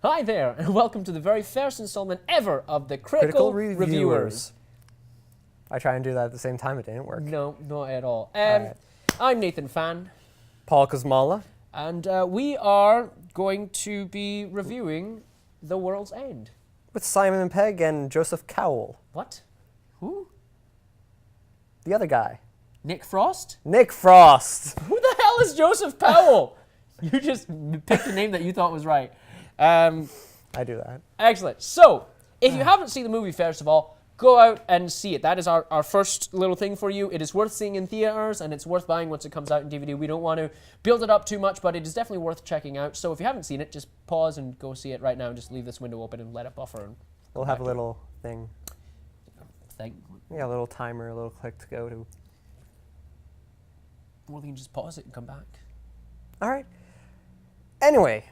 Hi there, and welcome to the very first installment ever of the Critical Reviewers. I try and do that at the same time, it didn't work. No, not at all. Alright. I'm Naathan, Phan, Paul Kosmala. and we are going to be reviewing The World's End. With Simon Pegg and Joseph Cowell. What? Who? The other guy. Nick Frost? Nick Frost! Who the hell is Joseph Powell? You just picked a name that you thought was right. I do that. Excellent. So, if you haven't seen the movie, first of all, go out and see it. That is our first little thing for you. It is worth seeing in theaters, and it's worth buying once it comes out in DVD. We don't want to build it up too much, but it is definitely worth checking out. So if you haven't seen it, just pause and go see it right now, and just leave this window open and let it buffer. And We'll have a little thing. thing. Yeah, a little timer, a little click to go to. Or we can just pause it and come back. Alright. Anyway,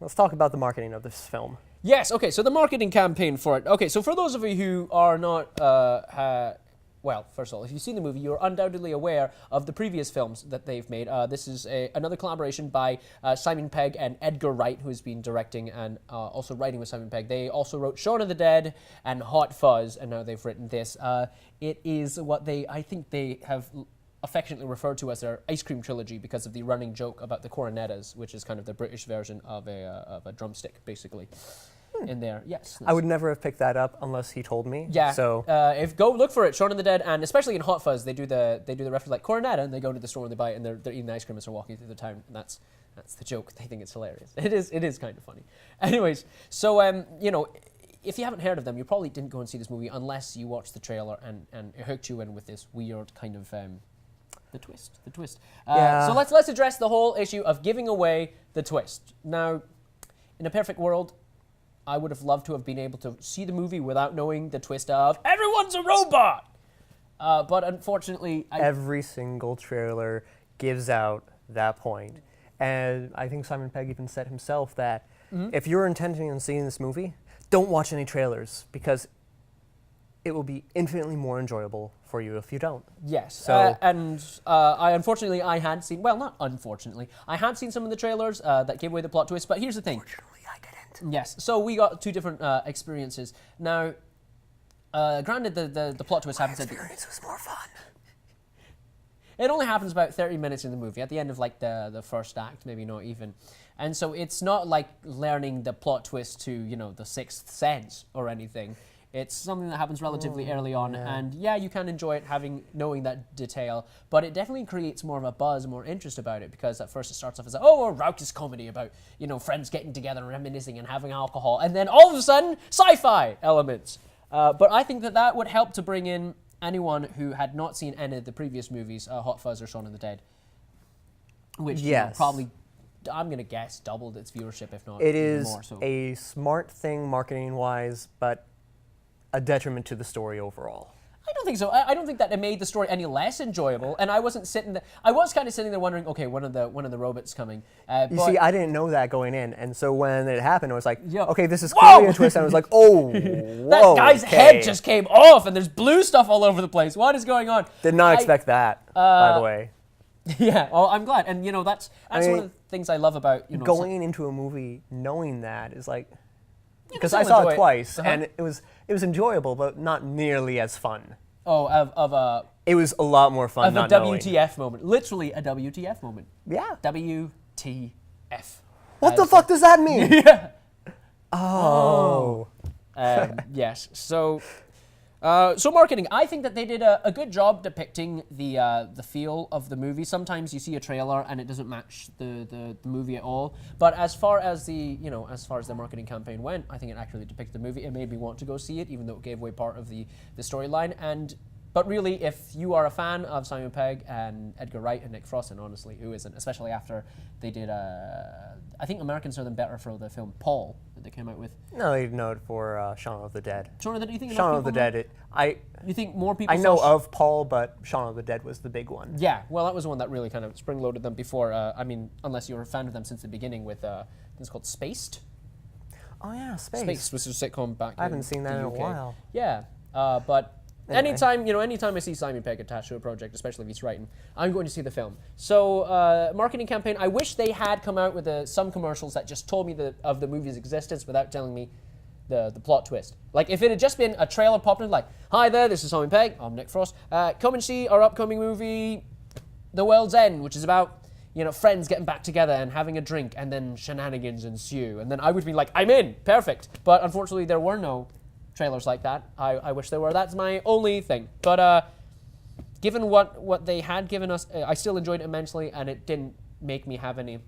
let's talk about the marketing of this film. Yes, okay, so the marketing campaign for it. Okay, so for those of you who are not, well, first of all, if you've seen the movie, you're undoubtedly aware of the previous films that they've made. This is another collaboration by Simon Pegg and Edgar Wright, who has been directing and also writing with Simon Pegg. They also wrote Shaun of the Dead and Hot Fuzz, and now they've written this. It is what I think they have affectionately referred to as their ice cream trilogy because of the running joke about the cornetas, which is kind of the British version of a drumstick, basically. In there, yes. I would never have picked that up unless he told me. Yeah. So if go look for it, Shaun of the Dead, and especially in Hot Fuzz, they do the reference like corneta, and they go to the store and they buy it, and they're eating the ice cream as they're walking through the town, and that's the joke. They think it's hilarious. It is kind of funny. Anyways, so if you haven't heard of them, you probably didn't go and see this movie unless you watched the trailer and it hooked you in with this weird kind of the twist. Yeah. So let's address the whole issue of giving away the twist. Now, in a perfect world, I would have loved to have been able to see the movie without knowing the twist of everyone's a robot. But unfortunately, every single trailer gives out that point. And I think Simon Pegg even said himself that if you're intending on seeing this movie, don't watch any trailers because it will be infinitely more enjoyable for you if you don't. Yes, So I had seen, well, not unfortunately, I had seen some of the trailers that gave away the plot twist, but here's the thing. Fortunately, I didn't. Yes, so we got two different experiences. Now, granted, the plot twist happens at the... experience was more fun. It only happens about 30 minutes in the movie, at the end of like the first act, maybe not even. And so it's not like learning the plot twist to, the Sixth Sense or anything. It's something that happens relatively early on, and yeah, you can enjoy it knowing that detail, but it definitely creates more of a buzz, more interest about it, because at first it starts off as a raucous comedy about, friends getting together and reminiscing and having alcohol, and then all of a sudden, sci-fi elements. But I think that would help to bring in anyone who had not seen any of the previous movies, Hot Fuzz or Shaun of the Dead, which probably, I'm going to guess, doubled its viewership, if not It even is more. So. a smart thing marketing-wise, but a detriment to the story overall. I don't think so. I don't think that it made the story any less enjoyable. And I wasn't sitting there. I was kind of sitting there wondering, okay, when are the robots coming? You see, I didn't know that going in, and so when it happened, I was like, Yeah. okay, this is clearly a twist. And I was like, oh, that guy's head just came off, and there's blue stuff all over the place. What is going on? Did not expect that, by the way. Yeah. Well, I'm glad, and that's one of the things I love about going into a movie knowing that is like. Because can I still saw enjoy it it. twice, Uh-huh. and it was enjoyable, but not nearly as fun. Oh, of a It was a lot more fun. of a not knowing. WTF moment, literally a WTF moment. Yeah. WTF. What the fuck does that mean? Yeah. Oh. Yes. So marketing. I think that they did a good job depicting the feel of the movie. Sometimes you see a trailer and it doesn't match the movie at all. But as far as the marketing campaign went, I think it accurately depicted the movie. It made me want to go see it, even though it gave away part of the storyline. But really, if you are a fan of Simon Pegg and Edgar Wright and Nick Frost, and honestly, who isn't? Especially after they did, I think Americans know them better for the film Paul that they came out with. No, they know it for Shaun of the Dead. Shaun of the Dead. You think Shaun of the Dead. You think more people? I know of Paul, but Shaun of the Dead was the big one. Yeah, well, that was the one that really kind of spring-loaded them before. Unless you were a fan of them since the beginning with, I think it's called Spaced. Oh yeah, Space. Spaced was a sitcom back. I haven't seen that in a while. Yeah, but Anyway. Anytime I see Simon Pegg attached to a project, especially if he's writing, I'm going to see the film. So, marketing campaign. I wish they had come out with some commercials that just told me of the movie's existence without telling me the plot twist. Like, if it had just been a trailer popping like, "Hi there, this is Simon Pegg. I'm Nick Frost. Come and see our upcoming movie, The World's End, which is about friends getting back together and having a drink, and then shenanigans ensue." And then I would be like, "I'm in, perfect." But unfortunately, there were no trailers like that. I wish there were. That's my only thing. But given what they had given us, I still enjoyed it immensely, and it didn't make me have any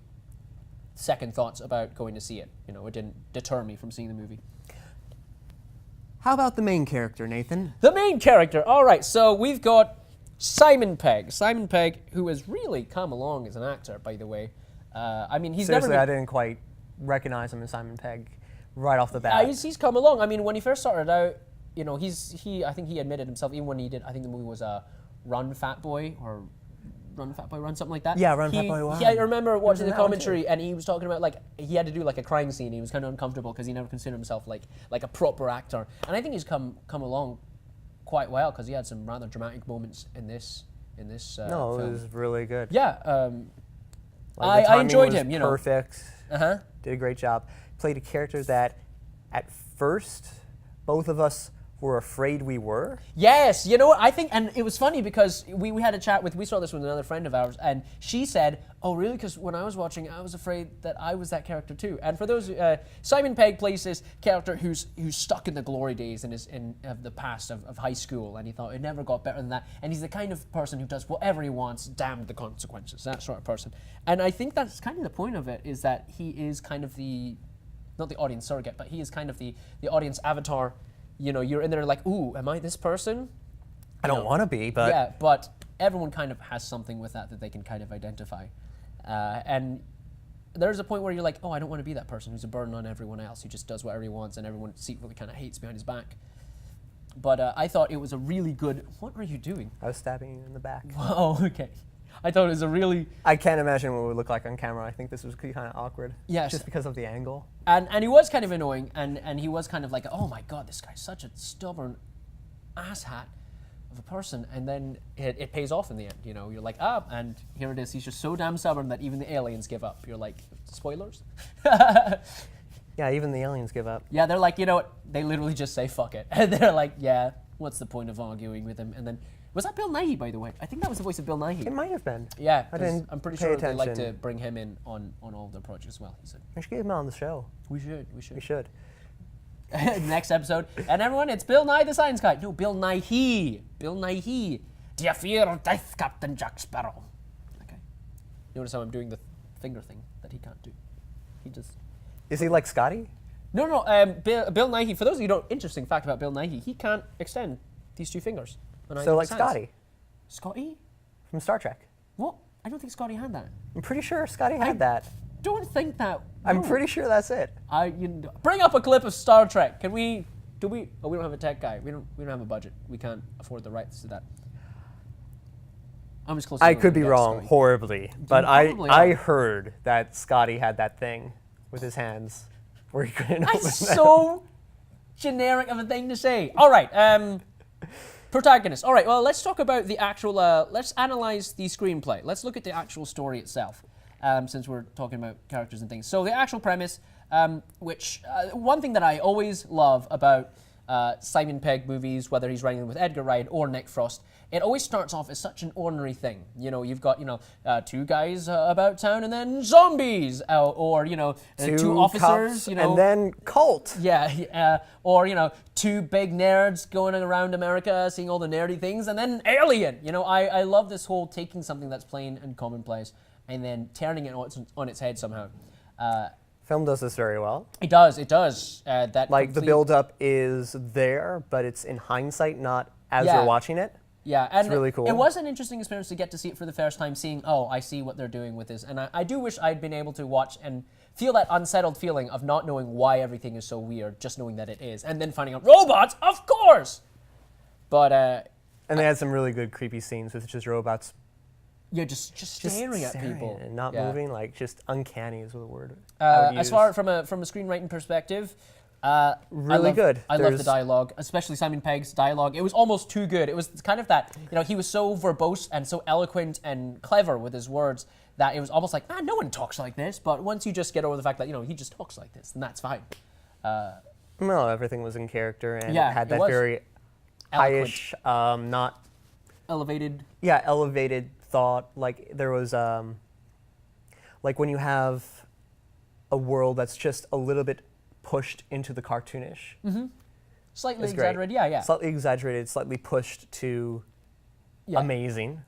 second thoughts about going to see it. It didn't deter me from seeing the movie. How about the main character, Nathan? The main character. All right, so we've got Simon Pegg. Simon Pegg, who has really come along as an actor, by the way. He's Seriously, never. I didn't quite recognize him as Simon Pegg right off the bat. He's come along. I mean, when he first started out, I think he admitted himself, even when he did, I think the movie was Run Fat Boy, or Run Fat Boy Run, something like that. Yeah, Run Fat Boy Run. I remember watching the that one commentary, and he was talking about like he had to do like a crime scene. He was kind of uncomfortable because he never considered himself like a proper actor. And I think he's come along quite well, because he had some rather dramatic moments in this. No, film. it was really good. Yeah, Like, the I timing enjoyed was him. Perfect. Uh-huh. Did a great job. Played a character that, at first, both of us were afraid we were. Yes, you know what, I think, and it was funny because we had a chat we saw this with another friend of ours, and she said, "Oh, really? Because when I was watching, I was afraid that I was that character too." And for those, Simon Pegg plays this character who's stuck in the glory days of the past of high school, and he thought it never got better than that. And he's the kind of person who does whatever he wants, damn the consequences, that sort of person. And I think that's kind of the point of it, is that he is kind of not the audience surrogate, but he is kind of the audience avatar. You're in there like, "Ooh, am I this person?" I don't want to be, but... Yeah, but everyone kind of has something with that they can kind of identify. And there's a point where you're like, "Oh, I don't want to be that person who's a burden on everyone else, who just does whatever he wants and everyone secretly kind of hates behind his back." But I thought it was a really good... What are you doing? I was stabbing you in the back. Oh, okay. I thought it was a really... I can't imagine what it would look like on camera. I think this was kind of awkward. Yes. Just because of the angle. And he was kind of annoying, and he was kind of like, "Oh my god, this guy's such a stubborn asshat of a person." And then it pays off in the end. You're like, and here it is. He's just so damn stubborn that even the aliens give up. You're like, spoilers? Yeah, even the aliens give up. Yeah, they're like, you know what? They literally just say fuck it, and they're like, "Yeah, what's the point of arguing with him?" And then, was that Bill Nighy, by the way? I think that was the voice of Bill Nighy. It might have been. Yeah, I didn't I'm pretty pay sure they like attention. to bring him in on all of their projects as well. He said We should get him on the show. we should. We should. Next episode, and everyone, it's Bill Nye the Science Guy. No, Bill Nighy. Bill Nighy. Do you fear death, Captain Jack Sparrow? Okay. Notice how I'm doing the finger thing that he can't do. He just. Is he like Scotty? No. Bill Nighy. For those of you who don't, interesting fact about Bill Nighy, he can't extend these two fingers. So like Scotty Scotty? from Star Trek. What? I don't think Scotty had that. I'm pretty sure Scotty had that. Don't think that. I'm No. pretty sure that's it. Bring up a clip of Star Trek. Can we? Do we? Oh, we don't have a tech guy. We don't have a budget. We can't afford the rights to that. I'm as close. I as could be gets, wrong Scotty. horribly, but probably I are. heard that Scotty had that thing with his hands where he couldn't open That's them. so generic of a thing to say. All right. Protagonist. All right. Well, let's talk about the actual. Let's analyze the screenplay. Let's look at the actual story itself. Since we're talking about characters and things. So the actual premise, which one thing that I always love about Simon Pegg movies, whether he's writing them with Edgar Wright or Nick Frost, it always starts off as such an ordinary thing. You've got two guys about town and then zombies, or two officers, cops, and then cult. Yeah, or two big nerds going around America, seeing all the nerdy things, and then alien. I love this whole taking something that's plain and commonplace and then turning it on its head somehow. Film does this very well. It does. That Like the complete- build-up is there, but it's in hindsight, not as Yeah. you're watching it. Yeah, and It's really cool. It was an interesting experience to get to see it for the first time, seeing, oh, I see what they're doing with this. And I do wish I'd been able to watch and feel that unsettled feeling of not knowing why everything is so weird, just knowing that it is. And then finding out, robots, of course! But, And they had some really good creepy scenes with just robots yeah, just staring at people. and not Yeah. moving, like just uncanny is the word. I would As use. far from a screenwriting perspective, Really good. I love the dialogue, especially Simon Pegg's dialogue. It was almost too good. It was kind of that, he was so verbose and so eloquent and clever with his words that it was almost like, no one talks like this. But once you just get over the fact that, he just talks like this, then that's fine. No, everything was in character and Yeah, it had it that was. very high-ish, not... Elevated. Yeah, elevated thought. Like, there was, like when you have a world that's just a little bit pushed into the cartoonish. Mm-hmm. Slightly It's great. exaggerated, yeah. Slightly exaggerated, slightly pushed to amazing.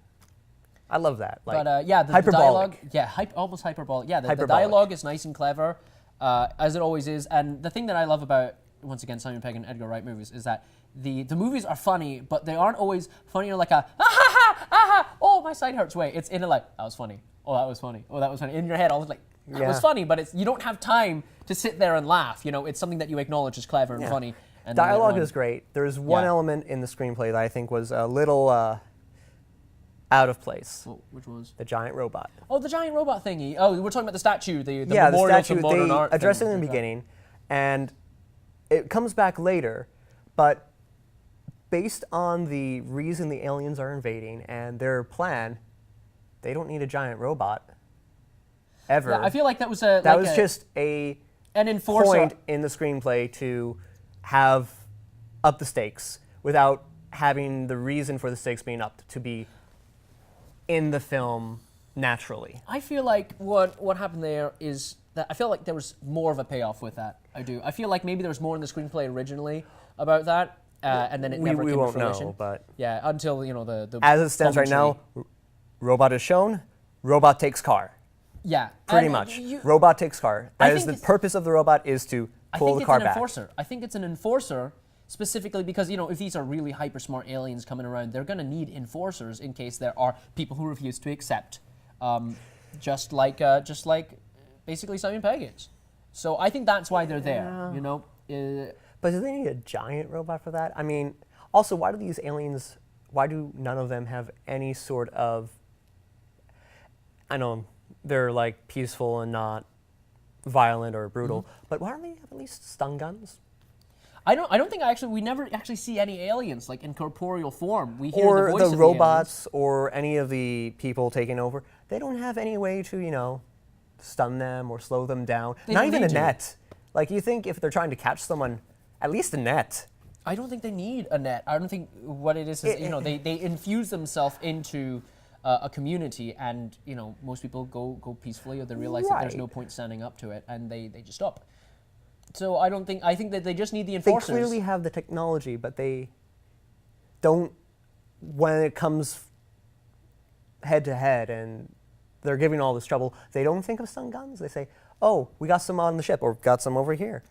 I love that. Like, But the hyperbolic. dialogue, almost hyperbolic. Yeah, the Hyperbolic. dialogue is nice and clever, as it always is. And the thing that I love about, once again, Simon Pegg and Edgar Wright movies is that the movies are funny, but they aren't always funny like a, oh, my side hurts way. It's in a like, that was funny. Oh, that was funny. Oh, that was funny. In your head, always like, that was funny, but you don't have time to sit there and laugh. It's something that you acknowledge as clever and funny. And dialogue is great. There's one element in the screenplay that I think was a little out of place. Well, which was? The giant robot. Oh, the giant robot thingy. Oh, we're talking about the statue, the the memorial statue, to modern they art. address it in the beginning, and it comes back later, but based on the reason the aliens are invading and their plan, they don't need a giant robot. Ever. Yeah, I feel like that was just an enforcer. point in the screenplay to have up the stakes without having the reason for the stakes being up to be in the film naturally. I feel like what happened there is that I feel like there was more of a payoff with that. I do. I feel like maybe there was more in the screenplay originally about that, and then it never came to fruition. Know, but yeah, until the as it stands right now, robot is shown, robot takes car. Yeah, pretty much. Robot takes car. That is the purpose of the robot, is to pull the car back. Enforcer. I think it's an enforcer specifically because if these are really hyper smart aliens coming around, they're going to need enforcers in case there are people who refuse to accept, just like basically Simon Pegg is. So I think that's why they're there. But do they need a giant robot for that? I mean, also, why do these aliens? Why do none of them have any sort of? I know they're like peaceful and not violent or brutal, but why don't they have at least stun guns? I don't think we never actually see any aliens like in corporeal form. We hear or the voice the of robots the or any of the people taking over. They don't have any way to stun them or slow them down. Not even a net. Like, you think if they're trying to catch someone, at least a net. I don't think they need a net. I don't think what it is they infuse themselves into a community, and most people go peacefully, or they realize that there's no point standing up to it, and they just stop. So I think that they just need the enforcers. They clearly have the technology, but they don't, when it comes head to head and they're giving all this trouble, they don't think of stun guns. They say, oh, we got some on the ship, or got some over here.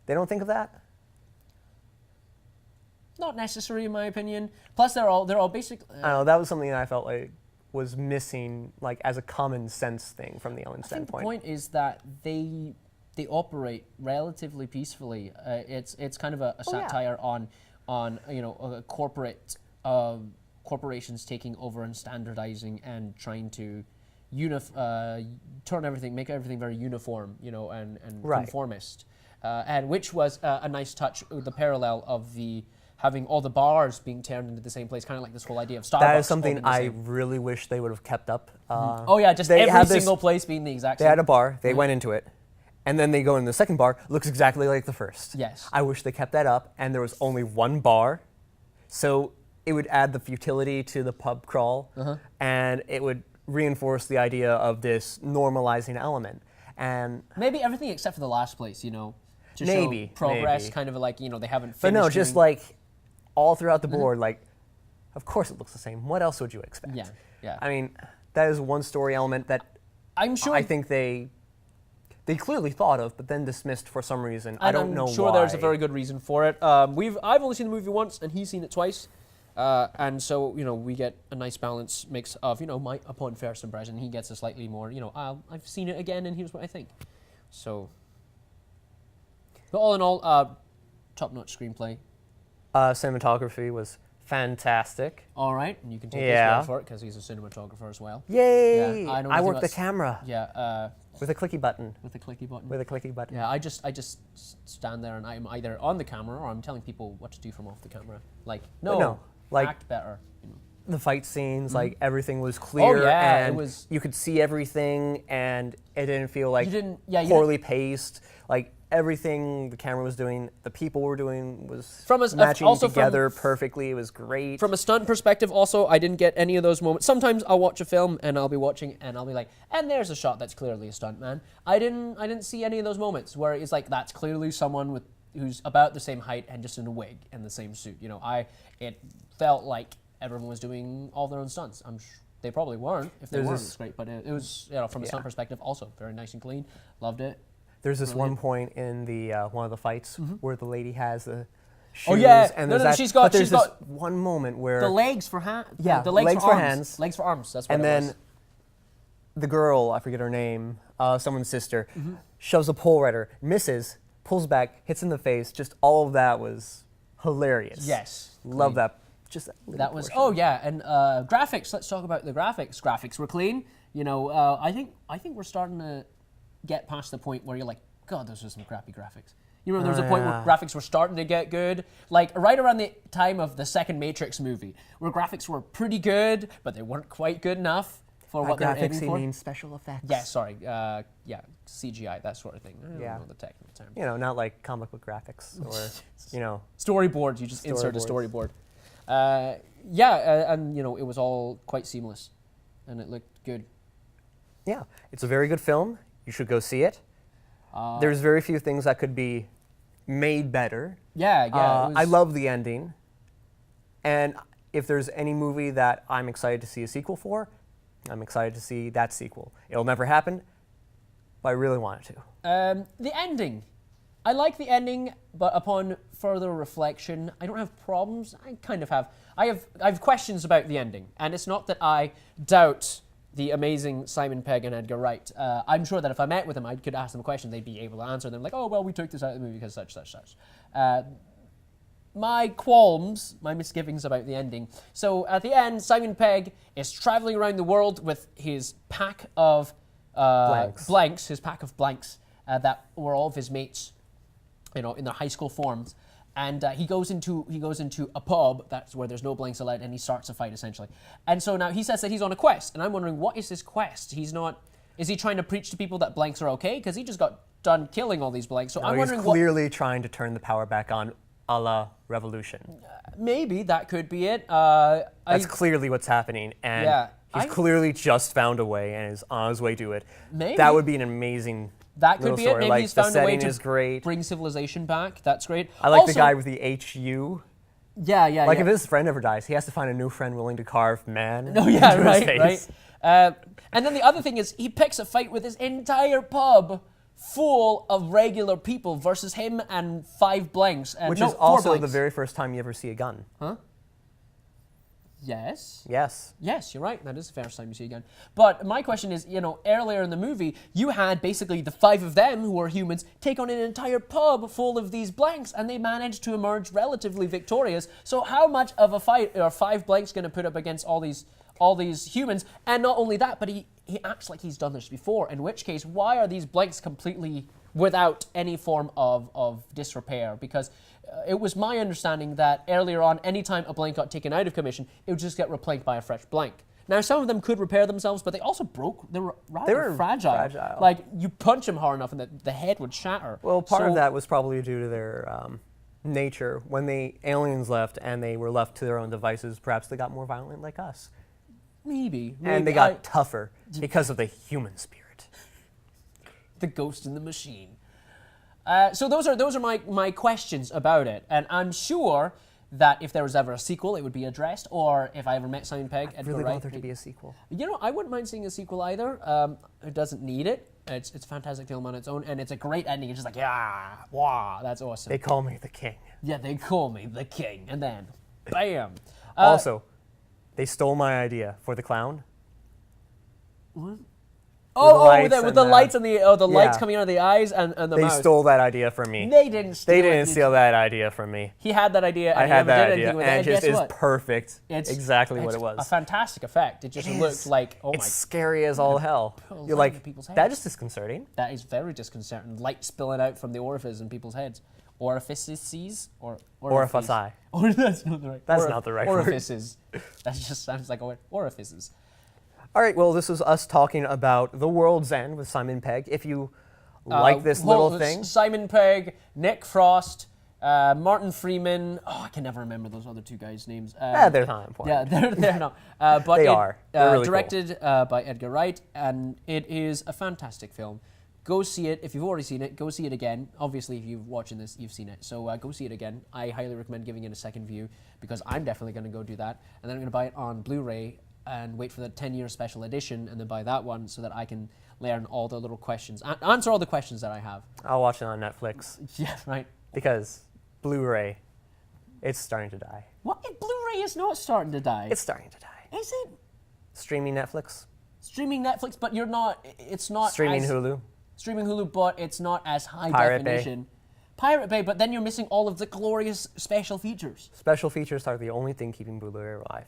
They don't think of that? Not necessary, in my opinion. Plus, they're all basic. I don't know, that was something that I felt like was missing, like, as a common sense thing from the alien standpoint. I think the point is that they operate relatively peacefully. It's kind of a satire on corporations taking over and standardizing and trying to make everything very uniform, and conformist. And which was a nice touch, the parallel of having all the bars being turned into the same place, kind of like this whole idea of Starbucks. That is something I really wish they would have kept up. Just every single place being the exact same. They had a bar, they went into it, and then they go in the second bar, looks exactly like the first. Yes. I wish they kept that up, and there was only one bar, so it would add the futility to the pub crawl, and it would reinforce the idea of this normalizing element. And maybe everything except for the last place, to show progress, kind of like, they haven't finished. But no, just like all throughout the board, like, of course it looks the same. What else would you expect? Yeah. I mean, that is one story element that I'm sure I think they clearly thought of, but then dismissed for some reason. I don't know why. I'm sure there's a very good reason for it. I've only seen the movie once, and he's seen it twice. And so, we get a nice balance mix of, upon first impression, he gets a slightly more, I've seen it again, and here's what I think. So, but all in all, top-notch screenplay. Cinematography was fantastic. All right, and you can take his word for it, because he's a cinematographer as well. Yay! Yeah, I work the camera. Yeah, With a clicky button. With a clicky button. With a clicky button. Yeah, I just stand there and I'm either on the camera or I'm telling people what to do from off the camera. Like, no, like act better. You know. the fight scenes, like everything was clear, yeah, and it was. you could see everything, and it didn't feel like you poorly paced. Like everything the camera was doing, the people were doing was matching together perfectly. It was great. From a stunt perspective, also, I didn't get any of those moments. Sometimes I'll watch a film and I'll be watching and I'll be like, and there's a shot that's clearly a stunt man. I didn't see any of those moments where it's like that's clearly someone who's about the same height and just in a wig and the same suit. You know, it felt like everyone was doing all their own stunts. They probably weren't. If they weren't, it's great. But it was, from a stunt perspective, also very nice and clean. Loved it. There's this one point in the one of the fights where the lady has the shoes. Oh yeah, and she's got. There's this one moment where the legs for hands. Yeah, the legs for arms. hands. Legs for arms. That's what and it was. then the girl, I forget her name, someone's sister, shoves a pole at her, misses, pulls back, hits in the face. Just all of that was hilarious. Yes, love that. Just that was. Oh yeah, and graphics. Let's talk about the graphics. Graphics were clean. You know, I think we're starting to get past the point where you're like, God, those are some crappy graphics. You remember there was a point where graphics were starting to get good, like right around the time of the second Matrix movie, where graphics were pretty good, but they weren't quite good enough for what they're aiming for. Graphics, you mean special effects? Yeah, sorry. CGI, that sort of thing. I don't know the technical term. You know, not like comic book graphics or, Storyboards, you just insert a storyboard. And, it was all quite seamless, and it looked good. Yeah, it's a very good film. You should go see it. There's very few things that could be made better. Yeah. I love the ending. And if there's any movie that I'm excited to see a sequel for, I'm excited to see that sequel. It'll never happen, but I really want it to. The ending. I like the ending, but upon further reflection, I don't have problems. I kind of have. I have questions about the ending, and it's not that I doubt the amazing Simon Pegg and Edgar Wright. I'm sure that if I met with them, I could ask them a question, they'd be able to answer them. Like, oh, well, we took this out of the movie because such. My qualms, my misgivings about the ending. So at the end, Simon Pegg is traveling around the world with his pack of blanks, that were all of his mates, in their high school forms. And he goes into a pub, that's where there's no blanks allowed, and he starts a fight essentially. And so now he says that he's on a quest, and I'm wondering, what is this quest? Is he trying to preach to people that blanks are okay? Because he just got done killing all these blanks. So I'm wondering, he's clearly trying to turn the power back on, a la Revolution. Maybe that could be it. That's clearly what's happening, and he's clearly just found a way and is on his way to it. Maybe that would be an amazing. That could be it. Maybe he's found a way to bring civilization back. That's great. I like the guy with the HU. Yeah. If his friend ever dies, he has to find a new friend willing to carve man into his face. Right. And then the other thing is, he picks a fight with his entire pub full of regular people versus him and 5 blanks. Which is also the very first time you ever see a gun. Huh? Yes. Yes, you're right. That is the first time you see a gun. But my question is, earlier in the movie, you had basically the 5 of them, who were humans, take on an entire pub full of these blanks, and they managed to emerge relatively victorious. So how much of a fight are 5 blanks going to put up against all these humans? And not only that, but he acts like he's done this before, in which case, why are these blanks completely without any form of disrepair? Because it was my understanding that earlier on, anytime a blank got taken out of commission, it would just get replaced by a fresh blank. Now, some of them could repair themselves, but they also broke. They were rather fragile. Like, you punch them hard enough and the head would shatter. Well, part of that was probably due to their nature. When the aliens left and they were left to their own devices, perhaps they got more violent like us. Maybe. And they got tougher because of the human spirit. The ghost in the machine. So those are my questions about it, and I'm sure that if there was ever a sequel, it would be addressed, or if I ever met Simon Pegg, I'd really want there to be a sequel. I wouldn't mind seeing a sequel either. It doesn't need it. It's a fantastic film on its own, and it's a great ending. It's just like, wow, that's awesome. They call me the king. Yeah, they call me the king, and then, bam. Also, they stole my idea for the clown. What? With the lights and the lights Yeah. coming out of the eyes and the They mouth. stole that idea from me. They didn't steal They it. didn't steal that idea from me. He had that idea, and I he had never that did idea, anything with and it. it just Guess is what? perfect. It's exactly what it a was. fantastic effect. It just It looked is. like, oh It's my, scary as all hell. Pulls You're out like, of people's that heads. is disconcerting. that is very disconcerting. Light spilling out from the orifice in people's heads. Orifices? Orifici. Or that's not the right. That's not the right word. Orifices. That just sounds like a word. Orifices. All right, well, this is us talking about The World's End with Simon Pegg. If you like this little thing. Simon Pegg, Nick Frost, Martin Freeman. Oh, I can never remember those other two guys' names. They're not important. Yeah, they're not. But They are. They're really directed by Edgar Wright, and it is a fantastic film. Go see it. If you've already seen it, go see it again. Obviously, if you're watching this, you've seen it. So go see it again. I highly recommend giving it a second view because I'm definitely going to go do that. And then I'm going to buy it on Blu-ray and wait for the 10-year special edition and then buy that one so that I can learn all the little questions, answer all the questions that I have. I'll watch it on Netflix. Yeah, right. Because Blu-ray, it's starting to die. What? Blu-ray is not starting to die. It's starting to die. Is it? Streaming Netflix? Streaming Netflix, but you're not, it's not Streaming as, Hulu? Streaming Hulu, but it's not as high Pirate Bay. definition. Pirate Bay, but then you're missing all of the glorious special features. Special features are the only thing keeping Blu-ray alive.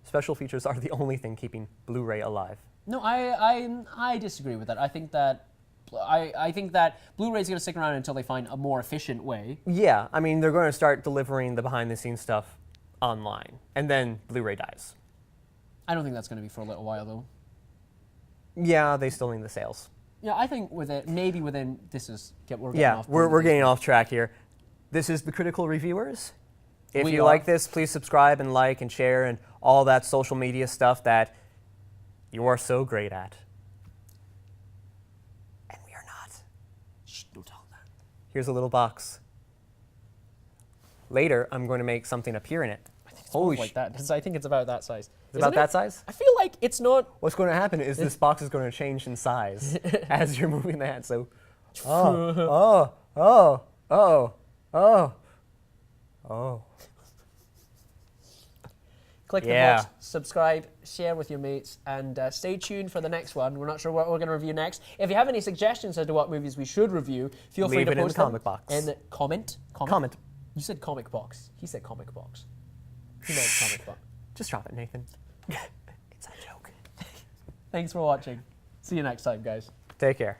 Special features are the only thing keeping Blu-ray alive. No, I disagree with that. I think that Blu-ray is going to stick around until they find a more efficient way. Yeah, I mean, they're going to start delivering the behind-the-scenes stuff online, and then Blu-ray dies. I don't think that's going to be for a little while, though. Yeah, they still need the sales. Yeah, I think we're getting we're getting off track here. This is The Critical Reviewers. If you like this, please subscribe and like and share and all that social media stuff that you are so great at. And we are not. Shh, don't tell them that. Here's a little box. Later, I'm going to make something appear in it. Holy like that. I think it's about that size. Is it about that size? I feel like it's not. What's going to happen is this box is going to change in size as you're moving that. So, oh. Click the box, subscribe, share with your mates, and stay tuned for the next one. We're not sure what we're going to review next. If you have any suggestions as to what movies we should review, feel free to post in the comment box. In the comment. Comment. You said comic box. He said comic box. He meant comic box. Just drop it, Nathan. It's a joke. Thanks for watching. See you next time, guys. Take care.